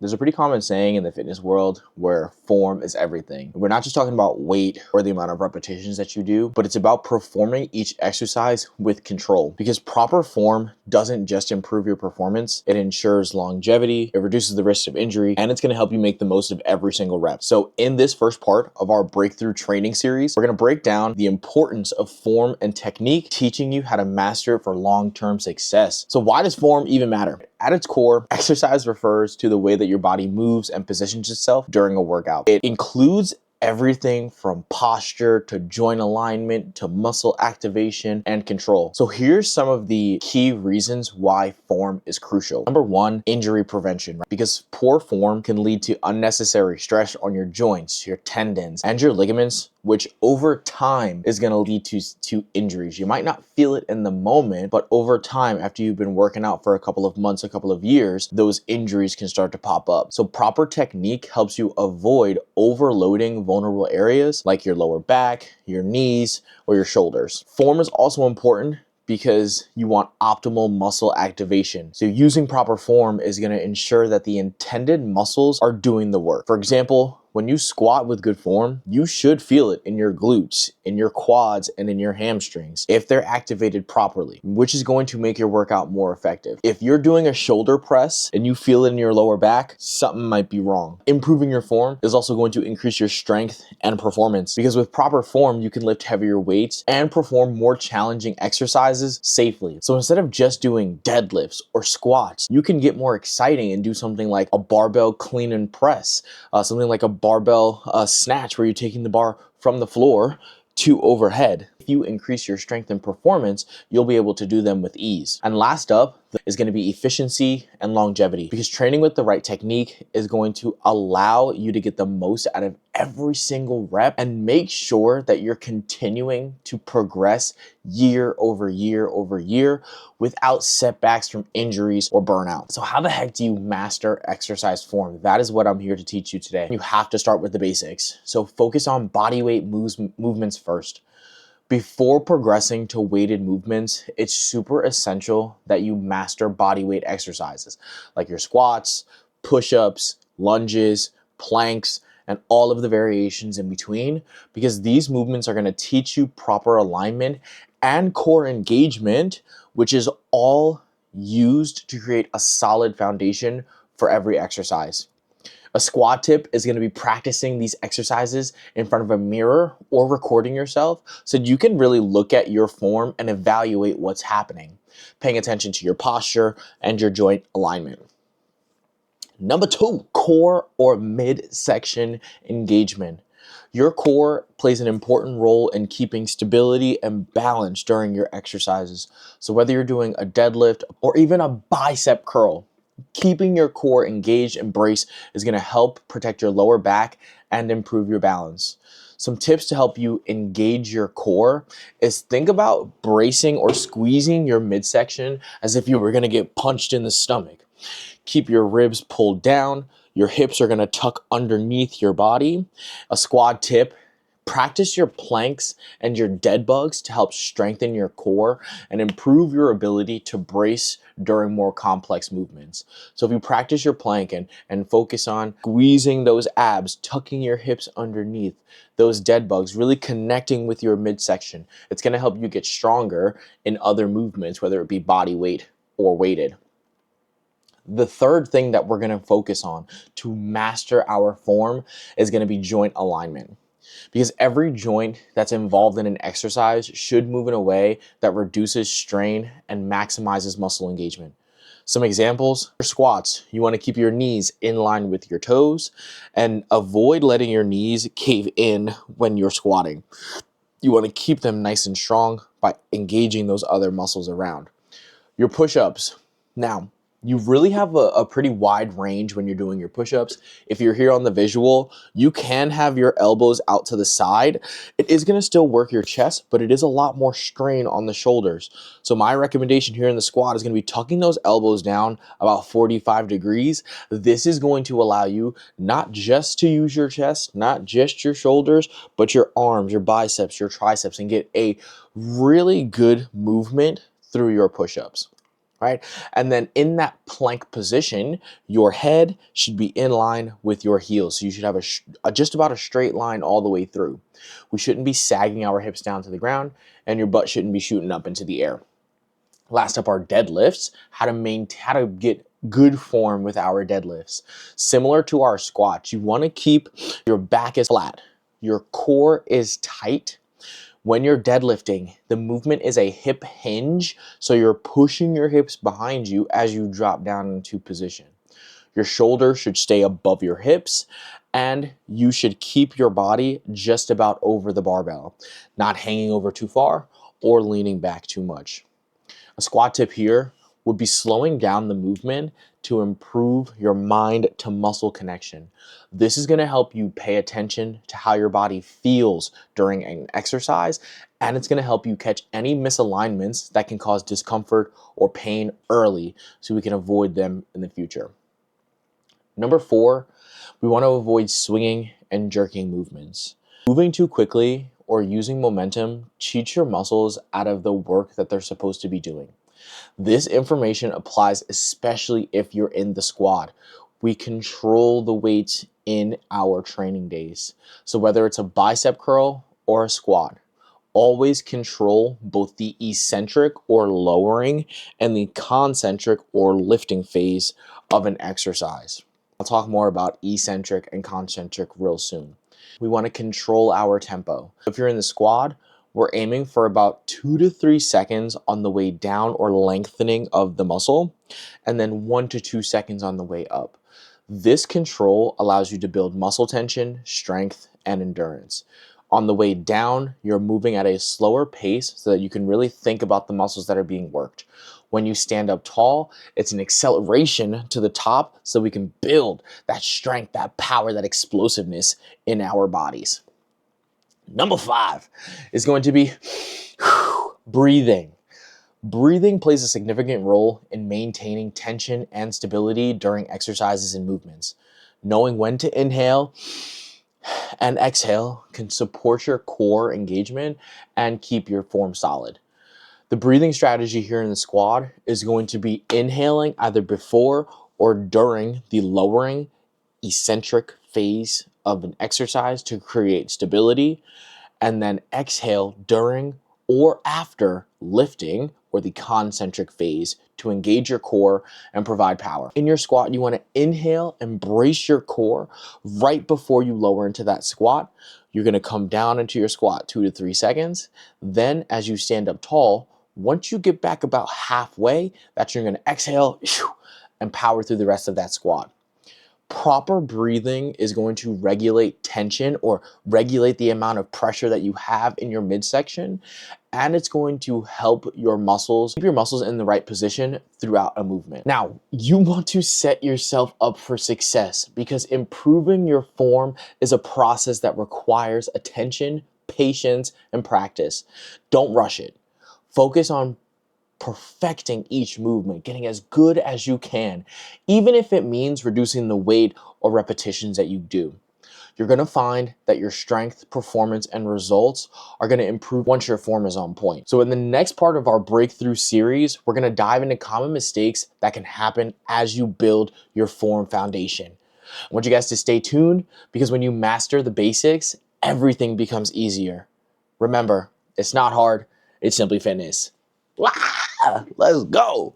There's a pretty common saying in the fitness world where form is everything. We're not just talking about weight or the amount of repetitions that you do, but it's about performing each exercise with control. Because proper form doesn't just improve your performance, it ensures longevity, it reduces the risk of injury, and it's gonna help you make the most of every single rep. So in this first part of our breakthrough training series, we're gonna break down the importance of form and technique, teaching you how to master it for long-term success. So why does form even matter? At its core, exercise refers to the way that your body moves and positions itself during a workout. It includes everything from posture to joint alignment to muscle activation and control. So here's some of the key reasons why form is crucial. Number one, injury prevention, right? Because poor form can lead to unnecessary stress on your joints, your tendons, and your ligaments, which over time is going to lead to injuries. You might not feel it in the moment, but over time, after you've been working out for a couple of months, a couple of years, those injuries can start to pop up. So proper technique helps you avoid overloading vulnerable areas like your lower back, your knees, or your shoulders. Form is also important because you want optimal muscle activation. So using proper form is going to ensure that the intended muscles are doing the work. For example, when you squat with good form, you should feel it in your glutes, in your quads, and in your hamstrings if they're activated properly, which is going to make your workout more effective. If you're doing a shoulder press and you feel it in your lower back, something might be wrong. Improving your form is also going to increase your strength and performance, because with proper form, you can lift heavier weights and perform more challenging exercises safely. So instead of just doing deadlifts or squats, you can get more exciting and do something like a barbell clean and press, something like a barbell snatch where you're taking the bar from the floor to overhead. If you increase your strength and performance, you'll be able to do them with ease. And last up is going to be efficiency and longevity, because training with the right technique is going to allow you to get the most out of every single rep and make sure that you're continuing to progress year over year over year without setbacks from injuries or burnout. So how the heck do you master exercise form? That is what I'm here to teach you today. You have to start with the basics. So focus on body weight movements first. Before progressing to weighted movements, it's super essential that you master body weight exercises like your squats, push-ups, lunges, planks, and all of the variations in between, because these movements are going to teach you proper alignment and core engagement, which is all used to create a solid foundation for every exercise. A squat tip is going to be practicing these exercises in front of a mirror or recording yourself so you can really look at your form and evaluate what's happening, paying attention to your posture and your joint alignment. Number two, core or midsection engagement. Your core plays an important role in keeping stability and balance during your exercises. So whether you're doing a deadlift or even a bicep curl, keeping your core engaged and braced is going to help protect your lower back and improve your balance. Some tips to help you engage your core is think about bracing or squeezing your midsection as if you were going to get punched in the stomach. Keep your ribs pulled down. Your hips are going to tuck underneath your body. A squat tip: practice your planks and your dead bugs to help strengthen your core and improve your ability to brace during more complex movements. So if you practice your plank and focus on squeezing those abs, tucking your hips underneath, those dead bugs, really connecting with your midsection, it's going to help you get stronger in other movements, whether it be body weight or weighted. The third thing that we're going to focus on to master our form is going to be joint alignment, because every joint that's involved in an exercise should move in a way that reduces strain and maximizes muscle engagement. Some examples: for squats, you want to keep your knees in line with your toes and avoid letting your knees cave in when you're squatting. You want to keep them nice and strong by engaging those other muscles around. Your push-ups. Now, you really have a pretty wide range when you're doing your push-ups. If you're here on the visual, you can have your elbows out to the side. It is going to still work your chest, but it is a lot more strain on the shoulders. So my recommendation here in the squat is going to be tucking those elbows down about 45 degrees. This is going to allow you not just to use your chest, not just your shoulders, but your arms, your biceps, your triceps, and get a really good movement through your push-ups. right? And then in that plank position, your head should be in line with your heels. So you should have just about a straight line all the way through. We shouldn't be sagging our hips down to the ground, and your butt shouldn't be shooting up into the air. Last up are deadlifts, how to get good form with our deadlifts. Similar to our squats, you want to keep your back is flat, your core is tight. When you're deadlifting, the movement is a hip hinge, so you're pushing your hips behind you as you drop down into position. Your shoulder should stay above your hips, and you should keep your body just about over the barbell, not hanging over too far or leaning back too much. A squat tip here would be slowing down the movement to improve your mind to muscle connection. This is going to help you pay attention to how your body feels during an exercise, and it's going to help you catch any misalignments that can cause discomfort or pain early so we can avoid them in the future. Number 4, we want to avoid swinging and jerking movements. Moving too quickly or using momentum cheats your muscles out of the work that they're supposed to be doing. This information applies especially if you're in the squad. We control the weight in our training days. So whether it's a bicep curl or a squat, always control both the eccentric or lowering and the concentric or lifting phase of an exercise. I'll talk more about eccentric and concentric real soon. We want to control our tempo. If you're in the squad, we're aiming for about 2 to 3 seconds on the way down or lengthening of the muscle, and then 1 to 2 seconds on the way up. This control allows you to build muscle tension, strength, and endurance. On the way down, you're moving at a slower pace so that you can really think about the muscles that are being worked. When you stand up tall, it's an acceleration to the top so we can build that strength, that power, that explosiveness in our bodies. Number 5 is going to be breathing. Breathing plays a significant role in maintaining tension and stability during exercises and movements. Knowing when to inhale and exhale can support your core engagement and keep your form solid. The breathing strategy here in the squad is going to be inhaling either before or during the lowering eccentric phase of an exercise to create stability, and then exhale during or after lifting or the concentric phase to engage your core and provide power. In your squat, you want to inhale and brace your core right before you lower into that squat. You're going to come down into your squat 2 to 3 seconds. Then as you stand up tall, once you get back about halfway, that's when you're going to exhale and power through the rest of that squat. Proper breathing is going to regulate tension or regulate the amount of pressure that you have in your midsection, and it's going to help your muscles, keep your muscles in the right position throughout a movement. Now, you want to set yourself up for success because improving your form is a process that requires attention, patience, and practice. Don't rush it. Focus on perfecting each movement, getting as good as you can, even if it means reducing the weight or repetitions that you do. You're going to find that your strength, performance, and results are going to improve once your form is on point. So in the next part of our breakthrough series, we're going to dive into common mistakes that can happen as you build your form foundation. I want you guys to stay tuned because when you master the basics, everything becomes easier. Remember, it's not hard, it's simply fitness. Let's go.